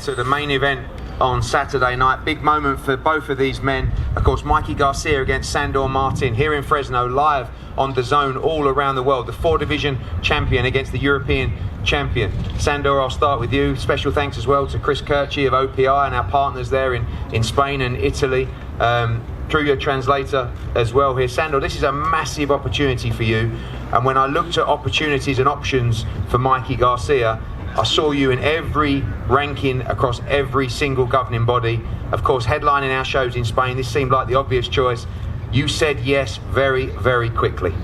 To the main event on Saturday night. Big moment for both of these men. Of course, Mikey Garcia against Sandor Martin here in Fresno, live on the zone all around the world. The 4-division champion against the European champion. Sandor, I'll start with you. Special thanks as well to Mikey Garcia of OPI and our partners there in Spain and Italy. Through your translator as well here. Sandor, this is a massive opportunity for you. And when I looked at opportunities and options for Mikey Garcia, I saw you in every ranking across every single governing body. Of course, headlining our shows in Spain, this seemed like the obvious choice. You said yes very, very quickly.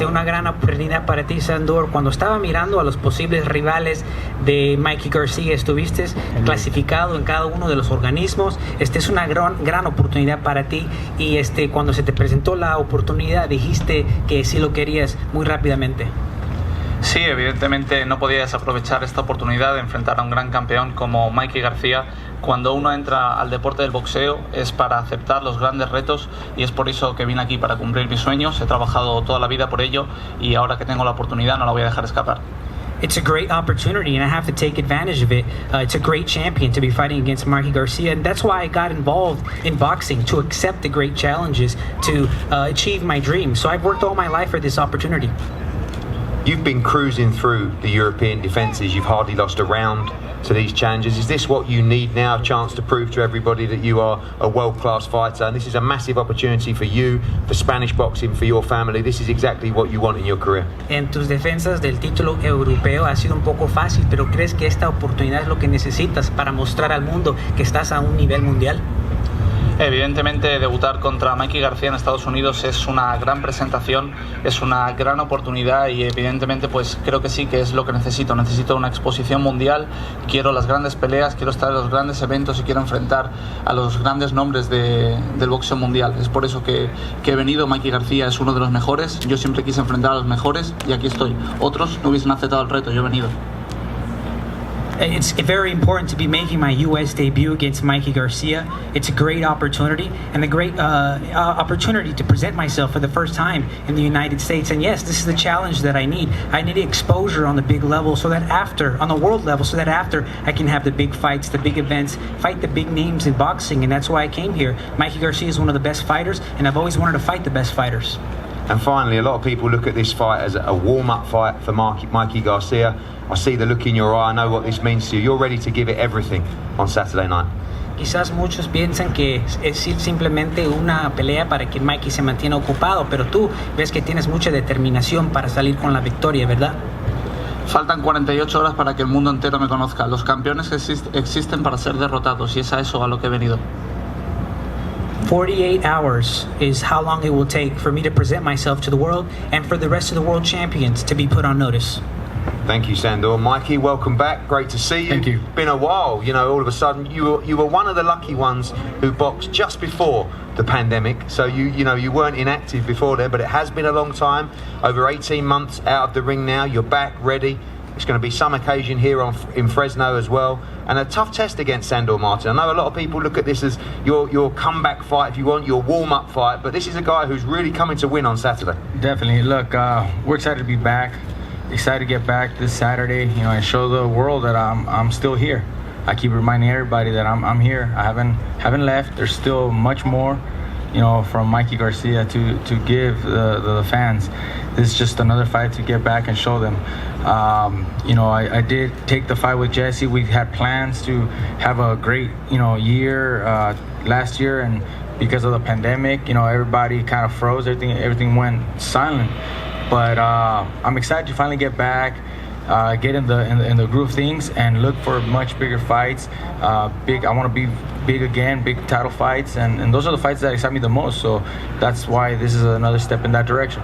Una gran oportunidad para ti, Sandor. Cuando estaba mirando a los posibles rivales de Mikey Garcia, estuviste clasificado en cada uno de los organismos. Es una gran oportunidad para ti. Y cuando se te presentó la oportunidad, dijiste que sí lo querías muy rápidamente. Sí, evidentemente no podía desaprovechar esta oportunidad de enfrentar a un gran campeón como Mikey Garcia. Cuando uno entra al deporte del boxeo es para aceptar los grandes retos y es por eso que vine aquí para cumplir mis sueños. He trabajado toda la vida por ello y ahora que tengo la oportunidad no la voy a dejar escapar. It's a great opportunity and I have to take advantage of it. It's a great champion to be fighting against Mikey Garcia, and that's why I got involved in boxing, to accept the great challenges, to achieve my dreams. So I've worked all my life for this opportunity. You've been cruising through the European defences. You've hardly lost a round to these challenges. Is this what you need now? A chance to prove to everybody that you are a world-class fighter. And this is a massive opportunity for you, for Spanish boxing, for your family. This is exactly what you want in your career. En tus defensas del título europeo ha sido un poco fácil, pero ¿crees que esta oportunidad es lo que necesitas para mostrar al mundo que estás a un nivel mundial? Evidentemente debutar contra Mikey García en Estados Unidos es una gran presentación, es una gran oportunidad y evidentemente pues creo que sí que es lo que necesito. Necesito una exposición mundial, quiero las grandes peleas, quiero estar en los grandes eventos y quiero enfrentar a los grandes nombres del boxeo mundial. Es por eso que he venido. Mikey García es uno de los mejores, yo siempre quise enfrentar a los mejores y aquí estoy. Otros no hubiesen aceptado el reto, yo he venido. It's very important to be making my U.S. debut against Mikey Garcia. It's a great opportunity and a great opportunity to present myself for the first time in the United States. And yes, this is the challenge that I need. I need exposure on the big level so that after, on the world level, so that after I can have the big fights, the big events, fight the big names in boxing. And that's why I came here. Mikey Garcia is one of the best fighters, and I've always wanted to fight the best fighters. And finally, a lot of people look at this fight as a warm-up fight for Mikey Garcia. I see the look in your eye. I know what this means to you. You're ready to give it everything on Saturday night. Quizás muchos piensan que es simplemente una pelea para que Mikey se mantenga ocupado, pero tú ves que tienes mucha determinación para salir con la victoria, ¿verdad? Faltan 48 horas para que el mundo entero me conozca. Los campeones existen para ser derrotados y es a eso a lo que he venido. 48 hours is how long it will take for me to present myself to the world and for the rest of the world champions to be put on notice. Thank you, Sandor. Mikey, welcome back. Great to see you. Thank you. Been a while, you know, all of a sudden you were one of the lucky ones who boxed just before the pandemic. So you weren't inactive before then, but it has been a long time. Over 18 months out of the ring now. You're back, ready. It's going to be some occasion here in Fresno as well, and a tough test against Sandor Martin. I know a lot of people look at this as your comeback fight, if you want, your warm-up fight, but this is a guy who's really coming to win on Saturday. Definitely. Look, we're excited to be back. Excited to get back this Saturday, and show the world that I'm still here. I keep reminding everybody that I'm here. I haven't left. There's still much more, from Mikey Garcia to give the fans. This is just another fight to get back and show them. I did take the fight with Jesse. We had plans to have a great, year last year, and because of the pandemic, everybody kind of froze. Everything went silent. But I'm excited to finally get back, get in the groove of things, and look for much bigger fights. I want to be big again, big title fights, and those are the fights that excite me the most. So that's why this is another step in that direction.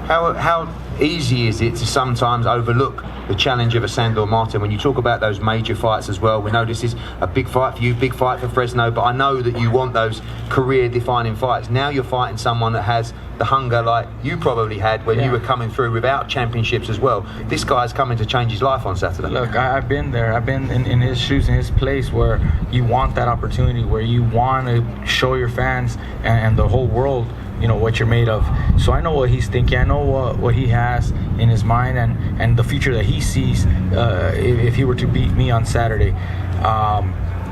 How easy is it to sometimes overlook the challenge of a Sandor Martin. When you talk about those major fights as well, we know this is a big fight for you, big fight for Fresno, but I know that you want those career-defining fights. Now you're fighting someone that has the hunger like you probably had when you were coming through without championships as well. This guy's coming to change his life on Saturday. Look, I've been there. I've been in his shoes, in his place, where you want that opportunity, where you want to show your fans and the whole world, you know, what you're made of. So I know what he's thinking. I know what he has in his mind and the future that he sees if he were to beat me on Saturday.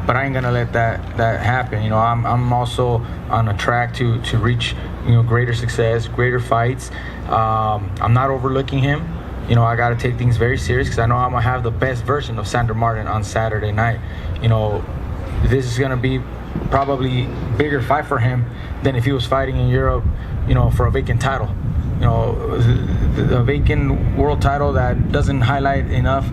But I ain't gonna let that happen. You know, I'm also on a track to reach, you know, greater success, greater fights. I'm not overlooking him. You know, I got to take things very serious because I know I'm gonna have the best version of Sandor Martin on Saturday night. You know, this is gonna be probably bigger fight for him than if he was fighting in Europe, you know, for a vacant title. You know, the vacant world title that doesn't highlight enough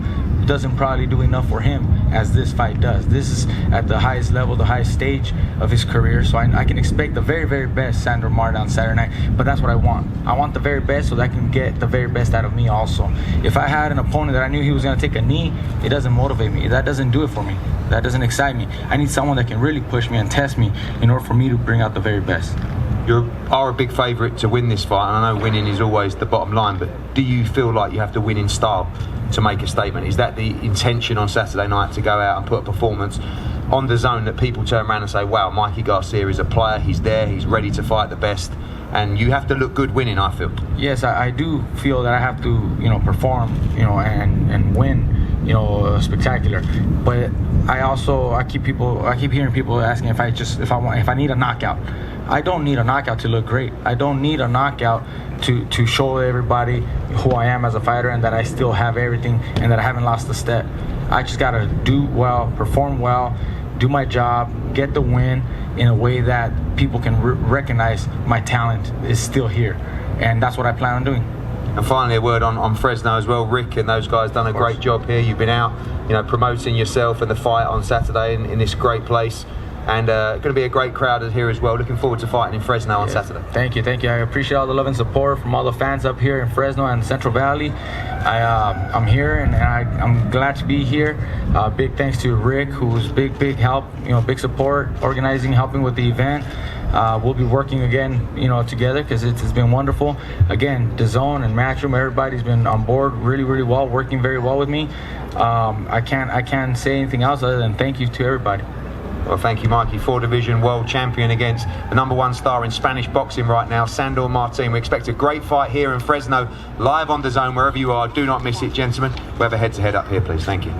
doesn't probably do enough for him as this fight does. This is at the highest level, the highest stage of his career, so I can expect the very, very best Sandor Martin on Saturday night, but that's what I want. I want the very best so that I can get the very best out of me also. If I had an opponent that I knew he was going to take a knee, it doesn't motivate me. That doesn't do it for me. That doesn't excite me. I need someone that can really push me and test me in order for me to bring out the very best. You are a big favourite to win this fight, and I know winning is always the bottom line, but do you feel like you have to win in style to make a statement? Is that the intention on Saturday night, to go out and put a performance on the zone that people turn around and say, wow, Mikey Garcia is a player, he's there, he's ready to fight the best, and you have to look good winning, I feel? Yes, I do feel that I have to, you know, perform, you know, and win, you know, spectacular. But I keep hearing people asking if I need a knockout. I don't need a knockout to look great. I don't need a knockout to show everybody who I am as a fighter and that I still have everything and that I haven't lost a step. I just gotta do well, perform well, do my job, get the win in a way that people can recognize my talent is still here. And that's what I plan on doing. And finally, a word on Fresno as well. Rick and those guys done a great job here. You've been out, you know, promoting yourself and the fight on Saturday in this great place. And going to be a great crowd here as well. Looking forward to fighting in Fresno on Saturday. Thank you. I appreciate all the love and support from all the fans up here in Fresno and Central Valley. I'm here and I'm glad to be here. Big thanks to Rick, who's big help, you know, big support, organizing, helping with the event. We'll be working again, you know, together because it's been wonderful. Again, DAZN and Matchroom, everybody's been on board really well, working very well with me. I can't say anything else other than thank you to everybody. Well, thank you, Mikey. 4-division world champion against the #1 star in Spanish boxing right now, Sandor Martin. We expect a great fight here in Fresno, live on DAZN, wherever you are. Do not miss it, gentlemen. We'll have a head-to-head up here, please. Thank you.